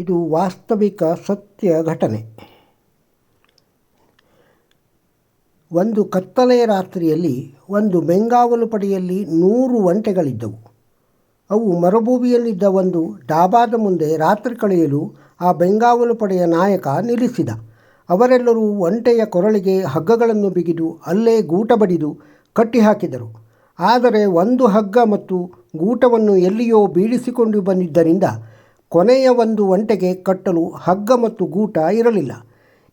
ಇದು ವಾಸ್ತವಿಕ ಸತ್ಯ ಘಟನೆ. ಒಂದು ಕತ್ತಲೆಯ ರಾತ್ರಿಯಲ್ಲಿ ಒಂದು ಬೆಂಗಾವಲು ಪಡೆಯಲ್ಲಿ 100 ಒಂಟೆಗಳಿದ್ದವು. ಅವು ಮರುಭೂಮಿಯಲ್ಲಿದ್ದ ಒಂದು ಡಾಬಾದ ಮುಂದೆ ರಾತ್ರಿ ಕಳೆಯಲು ಆ ಬೆಂಗಾವಲು ಪಡೆಯ ನಾಯಕ ನಿಲ್ಲಿಸಿದ. ಅವರೆಲ್ಲರೂ ಒಂಟೆಯ ಕೊರಳಿಗೆ ಹಗ್ಗಗಳನ್ನು ಬಿಗಿದು ಅಲ್ಲೇ ಗೂಟ ಬಡಿದು ಕಟ್ಟಿಹಾಕಿದರು. ಆದರೆ ಒಂದು ಹಗ್ಗ ಮತ್ತು ಗೂಟವನ್ನು ಎಲ್ಲಿಯೋ ಬೀಳಿಸಿಕೊಂಡು ಬಂದಿದ್ದರಿಂದ ಕೊನೆಯ ಒಂದು ಒಂಟೆಗೆ ಕಟ್ಟಲು ಹಗ್ಗ ಮತ್ತು ಗೂಟ ಇರಲಿಲ್ಲ.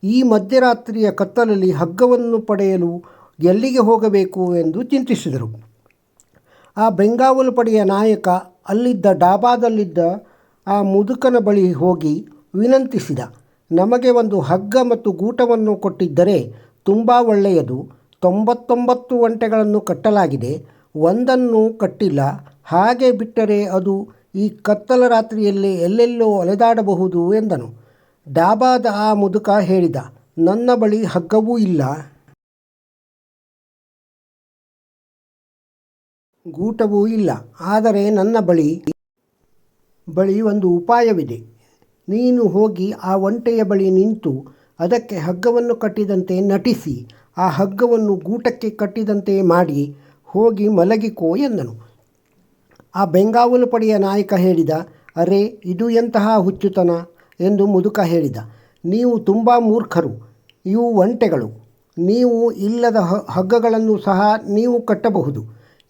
ಈ ಮಧ್ಯರಾತ್ರಿಯ ಕತ್ತಲಲ್ಲಿ ಹಗ್ಗವನ್ನು ಪಡೆಯಲು ಎಲ್ಲಿಗೆ ಹೋಗಬೇಕು ಎಂದು ಚಿಂತಿಸಿದರು. ಆ ಬೆಂಗಾವಲು ಪಡೆಯ ನಾಯಕ ಅಲ್ಲಿದ್ದ ಡಾಬಾದಲ್ಲಿದ್ದ ಆ ಮುದುಕನ ಬಳಿ ಹೋಗಿ ವಿನಂತಿಸಿದ. ನಮಗೆ ಒಂದು ಹಗ್ಗ ಮತ್ತು ಗೂಟವನ್ನು ಕೊಟ್ಟಿದ್ದರೆ ತುಂಬ ಒಳ್ಳೆಯದು. 99 ಒಂಟೆಗಳನ್ನು ಕಟ್ಟಲಾಗಿದೆ, ಒಂದನ್ನು ಕಟ್ಟಿಲ್ಲ. ಹಾಗೆ ಬಿಟ್ಟರೆ ಅದು ಈ ಕತ್ತಲ ರಾತ್ರಿಯಲ್ಲಿ ಎಲ್ಲೆಲ್ಲೋ ಅಲೆದಾಡಬಹುದು ಎಂದನು. ಡಾಬಾದ ಆ ಮುದುಕ ಹೇಳಿದ, ನನ್ನ ಬಳಿ ಹಗ್ಗವೂ ಇಲ್ಲ, ಗೂಟವೂ ಇಲ್ಲ. ಆದರೆ ನನ್ನ ಬಳಿ ಒಂದು ಉಪಾಯವಿದೆ. ನೀನು ಹೋಗಿ ಆ ಒಂಟೆಯ ಬಳಿ ನಿಂತು ಅದಕ್ಕೆ ಹಗ್ಗವನ್ನು ಕಟ್ಟಿದಂತೆ ನಟಿಸಿ ಆ ಹಗ್ಗವನ್ನು ಗೂಟಕ್ಕೆ ಕಟ್ಟಿದಂತೆ ಮಾಡಿ ಹೋಗಿ ಮಲಗಿಕೋ ಎಂದನು. ಆ ಬೆಂಗಾವಲು ಪಡೆಯ ನಾಯಕ ಹೇಳಿದ, ಅರೆ, ಇದು ಎಂತಹ ಹುಚ್ಚುತನ ಎಂದು ಮುದುಕ ಹೇಳಿದ. ನೀವು ತುಂಬ ಮೂರ್ಖರು. ಇವು ಒಂಟೆಗಳು. ನೀವು ಇಲ್ಲದ ಹಗ್ಗಗಳನ್ನು ಸಹ ನೀವು ಕಟ್ಟಬಹುದು.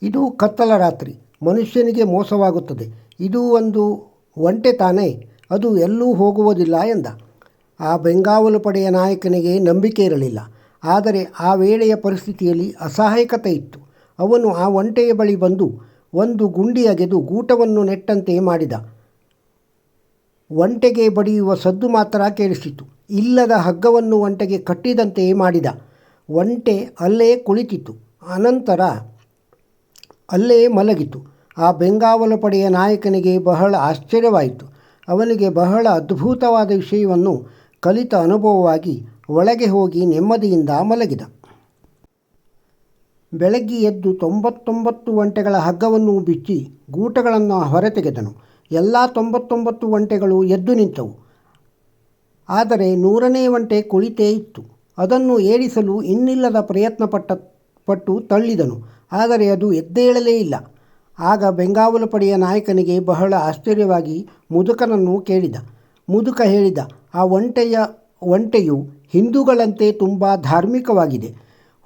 ಇದು ಕತ್ತಲ ರಾತ್ರಿ, ಮನುಷ್ಯನಿಗೆ ಮೋಸವಾಗುತ್ತದೆ. ಇದು ಒಂದು ಒಂಟೆ ತಾನೇ, ಅದು ಎಲ್ಲೂ ಹೋಗುವುದಿಲ್ಲ ಎಂದ. ಆ ಬೆಂಗಾವಲು ಪಡೆಯ ನಾಯಕನಿಗೆ ನಂಬಿಕೆ ಇರಲಿಲ್ಲ. ಆದರೆ ಆ ವೇಳೆಯ ಪರಿಸ್ಥಿತಿಯಲ್ಲಿ ಅಸಹಾಯಕತೆ ಇತ್ತು. ಅವನು ಆ ಒಂಟೆಯ ಬಳಿ ಬಂದು ಒಂದು ಗುಂಡಿ ಅಗೆದು ಗೂಟವನ್ನು ನೆಟ್ಟಂತೆ ಮಾಡಿದ. ಒಂಟೆಗೆ ಬಡಿಯುವ ಸದ್ದು ಮಾತ್ರ ಕೇಳಿಸಿತು. ಇಲ್ಲದ ಹಗ್ಗವನ್ನು ಒಂಟೆಗೆ ಕಟ್ಟಿದಂತೆ ಮಾಡಿದ. ಒಂಟೆ ಅಲ್ಲೇ ಕುಳಿತಿತು, ಅನಂತರ ಅಲ್ಲೇ ಮಲಗಿತು. ಆ ಬೆಂಗಾವಲು ಪಡೆಯ ನಾಯಕನಿಗೆ ಬಹಳ ಆಶ್ಚರ್ಯವಾಯಿತು. ಅವನಿಗೆ ಬಹಳ ಅದ್ಭುತವಾದ ವಿಷಯವನ್ನು ಕಲಿತ ಅನುಭವವಾಗಿ ಒಳಗೆ ಹೋಗಿ ನೆಮ್ಮದಿಯಿಂದ ಮಲಗಿದ. ಬೆಳಗ್ಗೆ ಎದ್ದು 99 ಒಂಟೆಗಳ ಹಗ್ಗವನ್ನು ಬಿಚ್ಚಿ ಗೂಟಗಳನ್ನು ಹೊರತೆಗೆದನು. ಎಲ್ಲ 99 ಒಂಟೆಗಳು ಎದ್ದು ನಿಂತವು. ಆದರೆ 100ನೇ ಒಂಟೆ ಕುಳಿತೇ ಇತ್ತು. ಅದನ್ನು ಏಳಿಸಲು ಇನ್ನಿಲ್ಲದ ಪ್ರಯತ್ನ ಪಟ್ಟು ತಳ್ಳಿದನು. ಆದರೆ ಅದು ಎದ್ದೇಳಲೇ ಇಲ್ಲ. ಆಗ ಬೆಂಗಾವಲು ಪಡೆಯ ನಾಯಕನಿಗೆ ಬಹಳ ಆಶ್ಚರ್ಯವಾಗಿ ಮುದುಕನನ್ನು ಕೇಳಿದ. ಮುದುಕ ಹೇಳಿದ, ಆ ಒಂಟೆಯು ಹಿಂದೂಗಳಂತೆ ತುಂಬ ಧಾರ್ಮಿಕವಾಗಿದೆ.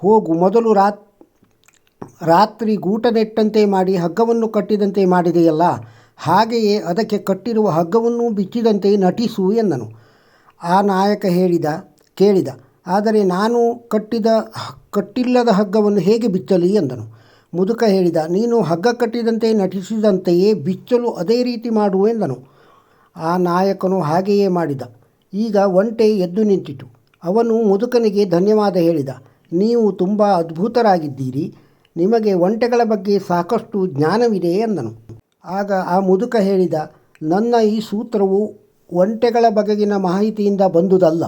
ಹೋಗು, ಮೊದಲು ರಾತ್ರಿ ಗೂಟ ನೆಟ್ಟಂತೆ ಮಾಡಿ ಹಗ್ಗವನ್ನು ಕಟ್ಟಿದಂತೆ ಮಾಡಿದೆಯಲ್ಲ, ಹಾಗೆಯೇ ಅದಕ್ಕೆ ಕಟ್ಟಿರುವ ಹಗ್ಗವನ್ನು ಬಿಚ್ಚಿದಂತೆ ನಟಿಸು ಎಂದನು. ಆ ನಾಯಕ ಕೇಳಿದ, ಆದರೆ ನಾನು ಕಟ್ಟಿಲ್ಲದ ಹಗ್ಗವನ್ನು ಹೇಗೆ ಬಿಚ್ಚಲಿ ಎಂದನು. ಮುದುಕ ಹೇಳಿದ, ನೀನು ಹಗ್ಗ ಕಟ್ಟಿದಂತೆ ನಟಿಸಿದಂತೆಯೇ ಬಿಚ್ಚಲು ಅದೇ ರೀತಿ ಮಾಡು ಎಂದನು. ಆ ನಾಯಕನು ಹಾಗೆಯೇ ಮಾಡಿದ. ಈಗ ಒಂಟೆ ಎದ್ದು ನಿಂತಿತು. ಅವನು ಮುದುಕನಿಗೆ ಧನ್ಯವಾದ ಹೇಳಿದ. ನೀವು ತುಂಬ ಅದ್ಭುತರಾಗಿದ್ದೀರಿ. ನಿಮಗೆ ಒಂಟೆಗಳ ಬಗ್ಗೆ ಸಾಕಷ್ಟು ಜ್ಞಾನವಿದೆ ಎಂದನು. ಆಗ ಆ ಮುದುಕ ಹೇಳಿದ, ನನ್ನ ಈ ಸೂತ್ರವು ಒಂಟೆಗಳ ಬಗೆಗಿನ ಮಾಹಿತಿಯಿಂದ ಬಂದುದಲ್ಲ,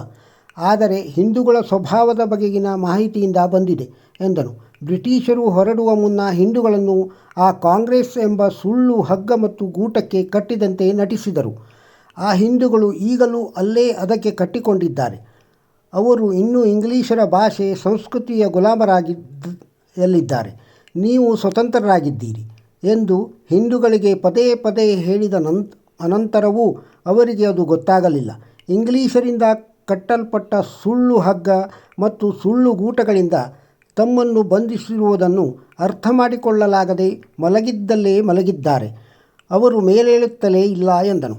ಆದರೆ ಹಿಂದೂಗಳ ಸ್ವಭಾವದ ಬಗೆಗಿನ ಮಾಹಿತಿಯಿಂದ ಬಂದಿದೆ ಎಂದನು. ಬ್ರಿಟಿಷರು ಹೊರಡುವ ಮುನ್ನ ಹಿಂದೂಗಳನ್ನು ಆ ಕಾಂಗ್ರೆಸ್ ಎಂಬ ಸುಳ್ಳು ಹಗ್ಗ ಮತ್ತು ಗೂಟಕ್ಕೆ ಕಟ್ಟಿದಂತೆ ನಟಿಸಿದರು. ಆ ಹಿಂದೂಗಳು ಈಗಲೂ ಅಲ್ಲೇ ಅದಕ್ಕೆ ಕಟ್ಟಿಕೊಂಡಿದ್ದಾರೆ. ಅವರು ಇನ್ನೂ ಇಂಗ್ಲಿಷರ ಭಾಷೆ ಸಂಸ್ಕೃತಿಯ ಗುಲಾಮರಾಗಿದ್ದಾರೆ. ನೀವು ಸ್ವತಂತ್ರರಾಗಿದ್ದೀರಿ ಎಂದು ಹಿಂದೂಗಳಿಗೆ ಪದೇ ಪದೇ ಹೇಳಿದ ಅನಂತರವೂ ಅವರಿಗೆ ಅದು ಗೊತ್ತಾಗಲಿಲ್ಲ. ಇಂಗ್ಲಿಷರಿಂದ ಕಟ್ಟಲ್ಪಟ್ಟ ಸುಳ್ಳು ಹಗ್ಗ ಮತ್ತು ಸುಳ್ಳು ಗೂಟಗಳಿಂದ ತಮ್ಮನ್ನು ಬಂಧಿಸಿರುವುದನ್ನು ಅರ್ಥ ಮಾಡಿಕೊಳ್ಳಲಾಗದೆ ಮಲಗಿದ್ದಲ್ಲೇ ಮಲಗಿದ್ದಾರೆ. ಅವರು ಮೇಲೇಳುತ್ತಲೇ ಇಲ್ಲ ಎಂದನು.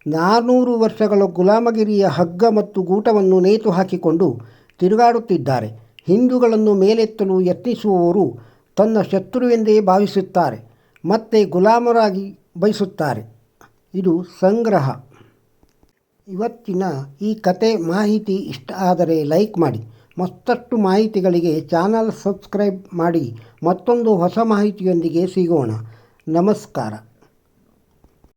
400 ವರ್ಷಗಳ ಗುಲಾಮಗಿರಿಯ ಹಗ್ಗ ಮತ್ತು ಗೂಟವನ್ನು ನೇತು ಹಾಕಿಕೊಂಡು ತಿರುಗಾಡುತ್ತಿದ್ದಾರೆ. ಹಿಂದೂಗಳನ್ನು ಮೇಲೆತ್ತಲು ಯತ್ನಿಸುವವರು ತನ್ನ ಶತ್ರುವೆಂದೇ ಭಾವಿಸುತ್ತಾರೆ, ಮತ್ತೆ ಗುಲಾಮರಾಗಿ ಬಯಸುತ್ತಾರೆ. ಇದು ಸಂಗ್ರಹ. ಇವತ್ತಿನ ಈ ಕತೆ ಮಾಹಿತಿ ಇಷ್ಟ ಆದರೆ ಲೈಕ್ ಮಾಡಿ. ಮತ್ತಷ್ಟು ಮಾಹಿತಿಗಳಿಗೆ ಚಾನಲ್ ಸಬ್ಸ್ಕ್ರೈಬ್ ಮಾಡಿ. ಮತ್ತೊಂದು ಹೊಸ ಮಾಹಿತಿಯೊಂದಿಗೆ ಸಿಗೋಣ. ನಮಸ್ಕಾರ.